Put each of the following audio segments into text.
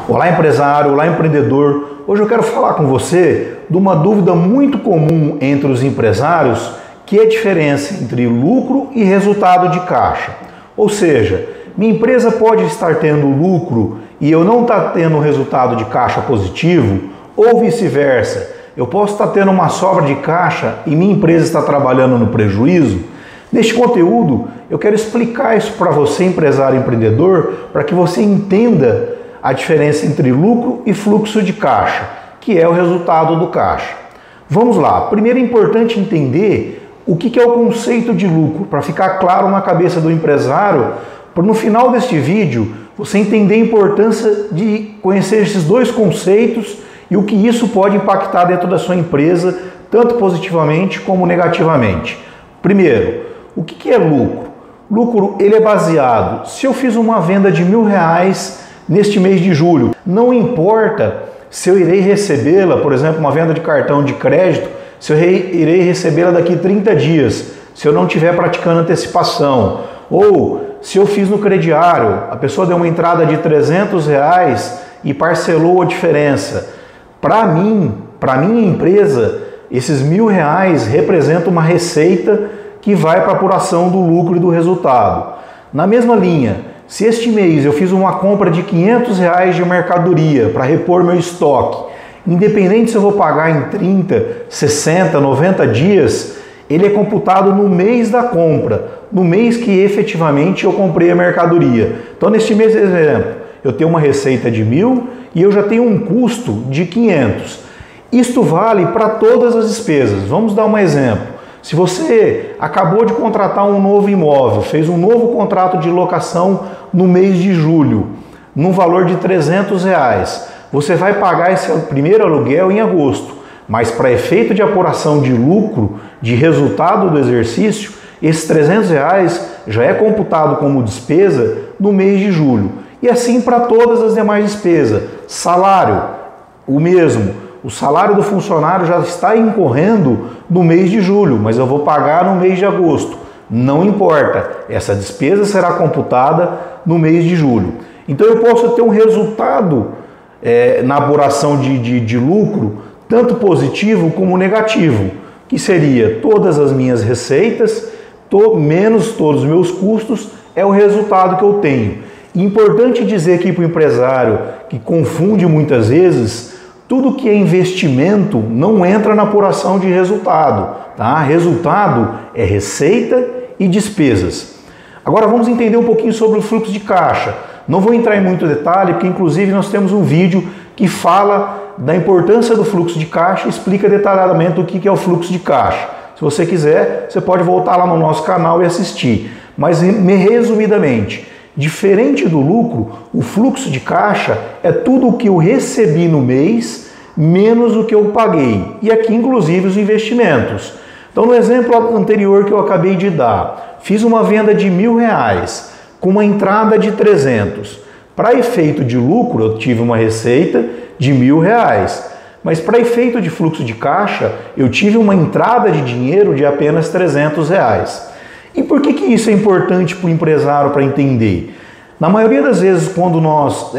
Olá empresário, olá empreendedor. Hoje eu quero falar com você de uma dúvida muito comum entre os empresários, que é a diferença entre lucro e resultado de caixa. Ou seja, minha empresa pode estar tendo lucro e eu não estar tendo um resultado de caixa positivo, ou vice-versa. Eu posso estar tendo uma sobra de caixa e minha empresa está trabalhando no prejuízo. Neste conteúdo, eu quero explicar isso para você, empresário e empreendedor, para que você entenda a diferença entre lucro e fluxo de caixa, que é o resultado do caixa. Vamos lá. Primeiro é importante entender o que é o conceito de lucro, para ficar claro na cabeça do empresário, para no final deste vídeo você entender a importância de conhecer esses dois conceitos e o que isso pode impactar dentro da sua empresa, tanto positivamente como negativamente. Primeiro, o que é lucro? Lucro, ele é baseado, se eu fiz uma venda de R$1.000 neste mês de julho, não importa se eu irei recebê-la, por exemplo, uma venda de cartão de crédito, se eu irei recebê-la daqui 30 dias, se eu não estiver praticando antecipação, ou se eu fiz no crediário, a pessoa deu uma entrada de R$300 e parcelou a diferença. Para mim, para minha empresa, esses R$1.000 representam uma receita que vai para a apuração do lucro e do resultado. Na mesma linha, se este mês eu fiz uma compra de R$500 de mercadoria para repor meu estoque, independente se eu vou pagar em 30, 60, 90 dias, ele é computado no mês da compra, no mês que efetivamente eu comprei a mercadoria. Então, neste mês, por exemplo, eu tenho uma receita de 1.000 e eu já tenho um custo de 500. Isto vale para todas as despesas. Vamos dar um exemplo. Se você acabou de contratar um novo imóvel, fez um novo contrato de locação no mês de julho, num valor de R$300, você vai pagar esse primeiro aluguel em agosto, mas para efeito de apuração de lucro, de resultado do exercício, esses R$300 já é computado como despesa no mês de julho. E assim para todas as demais despesas. Salário, o mesmo. O salário do funcionário já está incorrendo no mês de julho, mas eu vou pagar no mês de agosto. Não importa, essa despesa será computada no mês de julho. Então eu posso ter um resultado na apuração de lucro, tanto positivo como negativo, que seria todas as minhas receitas, menos todos os meus custos, é o resultado que eu tenho. E importante dizer aqui para o empresário que confunde muitas vezes, tudo que é investimento não entra na apuração de resultado, tá? Resultado é receita e despesas. Agora vamos entender um pouquinho sobre o fluxo de caixa. Não vou entrar em muito detalhe, porque inclusive nós temos um vídeo que fala da importância do fluxo de caixa e explica detalhadamente o que é o fluxo de caixa. Se você quiser, você pode voltar lá no nosso canal e assistir. Mas resumidamente, diferente do lucro, o fluxo de caixa é tudo o que eu recebi no mês, menos o que eu paguei. E aqui, inclusive, os investimentos. Então, no exemplo anterior que eu acabei de dar, fiz uma venda de R$1.000 com uma entrada de 300. Para efeito de lucro, eu tive uma receita de R$1.000. Mas para efeito de fluxo de caixa, eu tive uma entrada de dinheiro de apenas R$300. E por que isso é importante para o empresário para entender? Na maioria das vezes, quando nós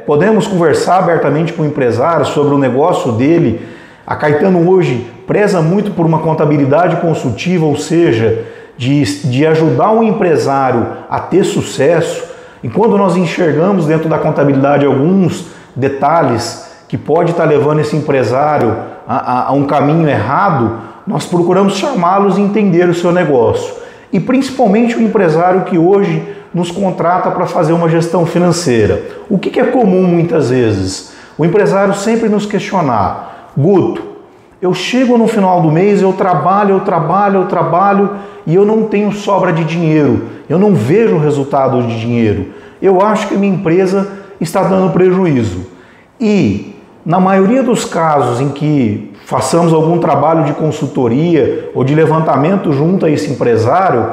podemos conversar abertamente com o empresário sobre o negócio dele, a Caetano hoje preza muito por uma contabilidade consultiva, ou seja, de ajudar um empresário a ter sucesso. E quando nós enxergamos dentro da contabilidade alguns detalhes que pode estar levando esse empresário a um caminho errado, nós procuramos chamá-los e entender o seu negócio. E principalmente o empresário que hoje nos contrata para fazer uma gestão financeira. O que é comum muitas vezes? O empresário sempre nos questionar: Guto, eu chego no final do mês, eu trabalho e eu não tenho sobra de dinheiro, eu não vejo resultado de dinheiro, eu acho que minha empresa está dando prejuízo. E na maioria dos casos em que façamos algum trabalho de consultoria ou de levantamento junto a esse empresário,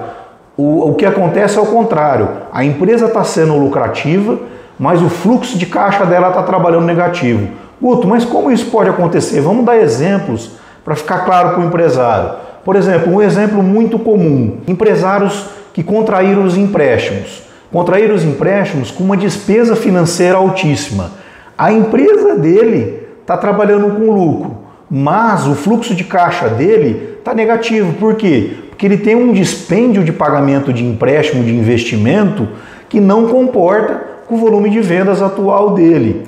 o que acontece é o contrário. A empresa está sendo lucrativa, mas o fluxo de caixa dela está trabalhando negativo. Guto, mas como isso pode acontecer? Vamos dar exemplos para ficar claro para o empresário. Por exemplo, um exemplo muito comum: empresários que contraíram os empréstimos. Contraíram os empréstimos com uma despesa financeira altíssima. A empresa dele está trabalhando com lucro, mas o fluxo de caixa dele está negativo. Por quê? Porque ele tem um dispêndio de pagamento de empréstimo, de investimento, que não comporta com o volume de vendas atual dele.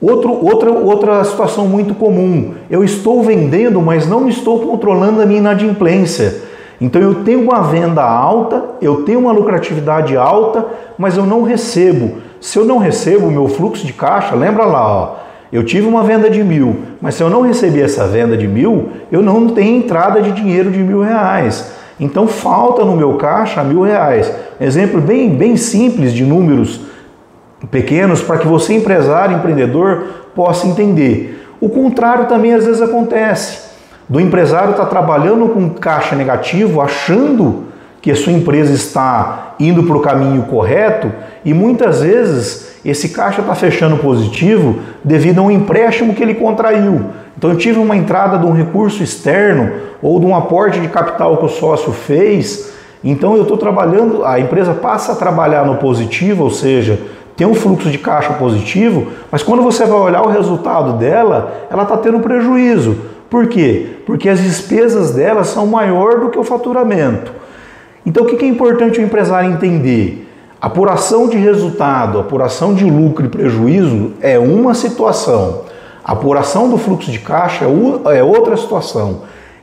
Outra situação muito comum, eu estou vendendo, mas não estou controlando a minha inadimplência. Então eu tenho uma venda alta, eu tenho uma lucratividade alta, mas eu não recebo. Se eu não recebo o meu fluxo de caixa, lembra lá, ó, eu tive uma venda de 1.000, mas se eu não receber essa venda de 1.000, eu não tenho entrada de dinheiro de R$1.000. Então falta no meu caixa R$1.000. Exemplo bem simples de números pequenos para que você, empresário, empreendedor, possa entender. O contrário também às vezes acontece. Do empresário estar trabalhando com caixa negativo, achando que a sua empresa está indo para o caminho correto, e muitas vezes esse caixa está fechando positivo devido a um empréstimo que ele contraiu. Então eu tive uma entrada de um recurso externo ou de um aporte de capital que o sócio fez, então eu estou trabalhando, a empresa passa a trabalhar no positivo, ou seja, tem um fluxo de caixa positivo, mas quando você vai olhar o resultado dela, ela está tendo prejuízo. Por quê? Porque as despesas dela são maiores do que o faturamento. Então o que é importante o empresário entender? Apuração de resultado, apuração de lucro e prejuízo é uma situação. A apuração do fluxo de caixa é outra situação.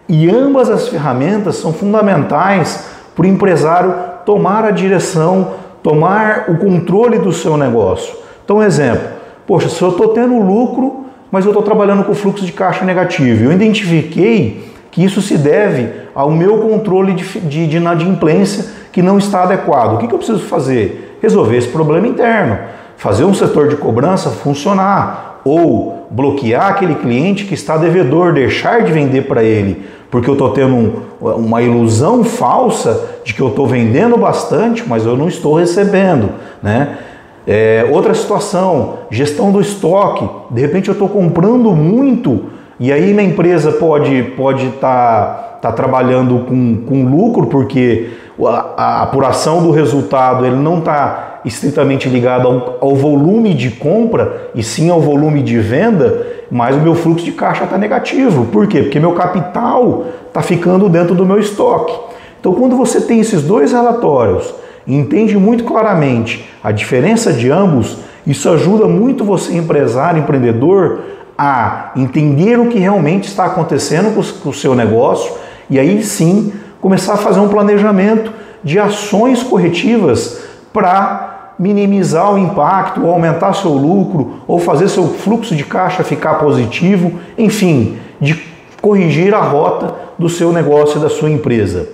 E ambas as ferramentas são fundamentais para o empresário tomar a direção, tomar o controle do seu negócio. Então, exemplo, poxa, se eu estou tendo lucro, mas eu estou trabalhando com fluxo de caixa negativo, eu identifiquei que isso se deve ao meu controle de inadimplência que não está adequado. O que eu preciso fazer? Resolver esse problema interno, fazer um setor de cobrança funcionar, ou bloquear aquele cliente que está devedor, deixar de vender para ele, porque eu estou tendo uma ilusão falsa de que eu estou vendendo bastante, mas eu não estou recebendo, né? Outra situação, gestão do estoque. De repente eu estou comprando muito e aí minha empresa pode estar trabalhando com lucro, porque a apuração do resultado ele não está estritamente ligado ao volume de compra e sim ao volume de venda, mas o meu fluxo de caixa está negativo. Por quê? Porque meu capital está ficando dentro do meu estoque. Então quando você tem esses dois relatórios e entende muito claramente a diferença de ambos, isso ajuda muito você, empresário, empreendedor, a entender o que realmente está acontecendo com o seu negócio e aí sim começar a fazer um planejamento de ações corretivas para minimizar o impacto, ou aumentar seu lucro, ou fazer seu fluxo de caixa ficar positivo, enfim, de corrigir a rota do seu negócio e da sua empresa.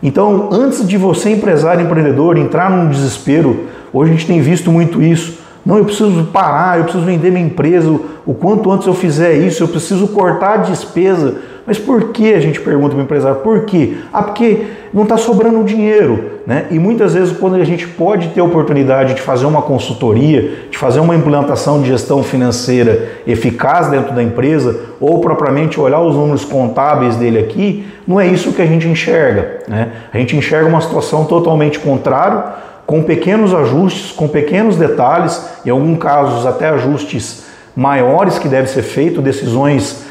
Então, antes de você, empresário, empreendedor, entrar num desespero, hoje a gente tem visto muito isso. Não, eu preciso parar, eu preciso vender minha empresa, o quanto antes eu fizer isso, eu preciso cortar a despesa. Mas por que, a gente pergunta para o empresário, por quê? Porque não está sobrando dinheiro, né? E muitas vezes quando a gente pode ter a oportunidade de fazer uma consultoria, de fazer uma implantação de gestão financeira eficaz dentro da empresa, ou propriamente olhar os números contábeis dele aqui, não é isso que a gente enxerga, né? A gente enxerga uma situação totalmente contrária, com pequenos ajustes, com pequenos detalhes, em alguns casos até ajustes maiores que devem ser feitos, decisões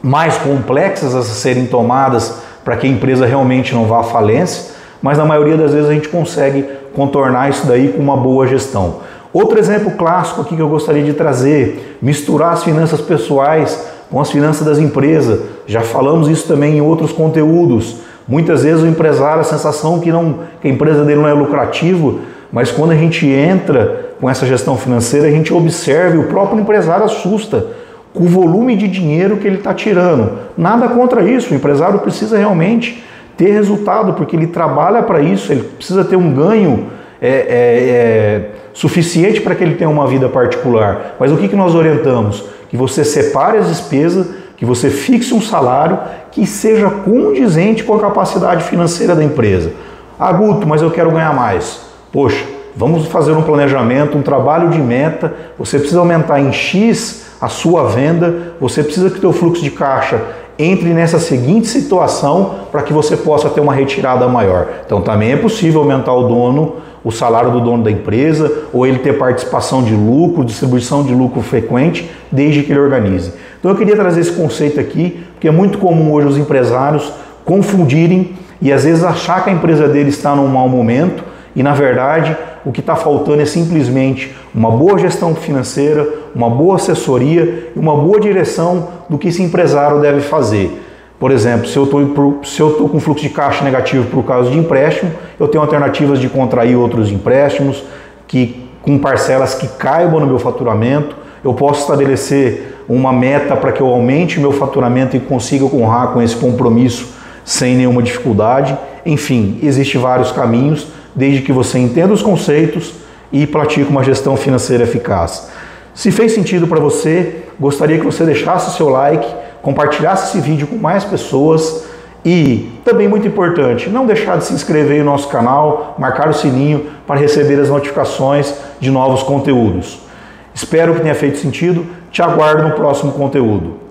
mais complexas a serem tomadas para que a empresa realmente não vá à falência, mas na maioria das vezes a gente consegue contornar isso daí com uma boa gestão. Outro exemplo clássico aqui que eu gostaria de trazer, misturar as finanças pessoais com as finanças das empresas. Já falamos isso também em outros conteúdos. Muitas vezes o empresário, a sensação que a empresa dele não é lucrativa, mas quando a gente entra com essa gestão financeira, a gente observa e o próprio empresário assusta com o volume de dinheiro que ele está tirando. Nada contra isso, o empresário precisa realmente ter resultado, porque ele trabalha para isso, ele precisa ter um ganho suficiente para que ele tenha uma vida particular. Mas o que nós orientamos? Que você separe as despesas, que você fixe um salário que seja condizente com a capacidade financeira da empresa. Ah, Guto, mas eu quero ganhar mais. Poxa, vamos fazer um planejamento, um trabalho de meta, você precisa aumentar em X a sua venda, você precisa que o teu fluxo de caixa entre nessa seguinte situação para que você possa ter uma retirada maior. Então também é possível aumentar o salário do dono da empresa, ou ele ter participação de lucro, distribuição de lucro frequente, desde que ele organize. Então eu queria trazer esse conceito aqui, porque é muito comum hoje os empresários confundirem e às vezes achar que a empresa dele está num mau momento e na verdade o que está faltando é simplesmente uma boa gestão financeira, uma boa assessoria e uma boa direção do que esse empresário deve fazer. Por exemplo, se eu estou com fluxo de caixa negativo por causa de empréstimo, eu tenho alternativas de contrair outros empréstimos com parcelas que caibam no meu faturamento. Eu posso estabelecer uma meta para que eu aumente meu faturamento e consiga honrar com esse compromisso sem nenhuma dificuldade. Enfim, existem vários caminhos, desde que você entenda os conceitos e pratique uma gestão financeira eficaz. Se fez sentido para você, gostaria que você deixasse o seu like, compartilhasse esse vídeo com mais pessoas e, também muito importante, não deixar de se inscrever no nosso canal, marcar o sininho para receber as notificações de novos conteúdos. Espero que tenha feito sentido, te aguardo no próximo conteúdo.